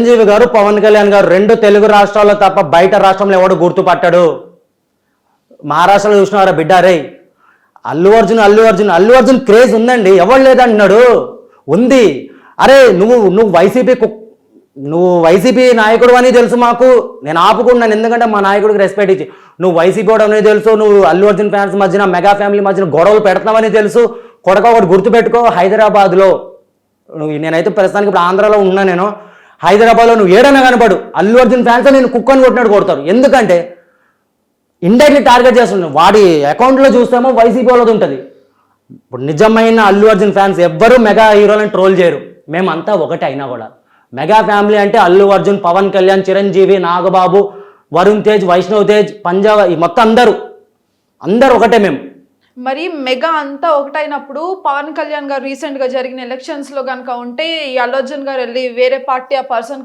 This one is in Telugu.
చిరంజీవి గారు పవన్ కళ్యాణ్ గారు రెండు తెలుగు రాష్ట్రాల్లో తప్ప బయట రాష్ట్రంలో ఎవడు గుర్తుపట్టాడు. మహారాష్ట్రలో చూసినారా బిడ్డ రే, అల్లు అర్జున్ క్రేజ్ ఉందండి, ఎవరు లేదంటున్నాడు, ఉంది. అరే నువ్వు వైసీపీ నాయకుడు అని తెలుసు మాకు, నేను ఆపుకున్నాను ఎందుకంటే మా నాయకుడికి రెస్పెక్ట్ ఇచ్చి. నువ్వు వైసీపీ వాడు అనేది తెలుసు, నువ్వు అల్లు అర్జున్ ఫ్యాన్స్ మధ్యన మెగా ఫ్యామిలీ మధ్యన గొడవలు పెడుతున్నావని తెలుసు. కొడక ఒకటి గుర్తుపెట్టుకో, హైదరాబాద్లో నేనైతే ప్రస్తుతానికి ఇప్పుడు ఆంధ్రాలో ఉన్నా, నేను హైదరాబాద్లో నువ్వు ఏడైనా కనపడు అల్లు అర్జున్ ఫ్యాన్స్ నేను కుక్కని కొట్టినట్టు కొడతారు. ఎందుకంటే ఇండైరెక్ట్లీ టార్గెట్ చేస్తున్నాడు. వాడి అకౌంట్లో చూస్తామో వైసీపీ వాళ్ళది ఉంటుంది. ఇప్పుడు నిజమైన అల్లు అర్జున్ ఫ్యాన్స్ ఎవ్వరూ మెగా హీరోలను ట్రోల్ చేయరు, మేమంతా ఒకటే. అయినా కూడా మెగా ఫ్యామిలీ అంటే అల్లు అర్జున్, పవన్ కళ్యాణ్, చిరంజీవి, నాగబాబు, వరుణ్ తేజ్, వైష్ణవ్ తేజ్, పంజాబ్, ఈ మొత్తం అందరూ ఒకటే మేము. మరి మెగా అంతా ఒకటైనప్పుడు పవన్ కళ్యాణ్ గారు రీసెంట్ గా జరిగిన ఎలక్షన్స్ లో కనుక ఉంటే ఈ అల్లు అర్జున్ గారు వెళ్ళి వేరే పార్టీ ఆ పర్సన్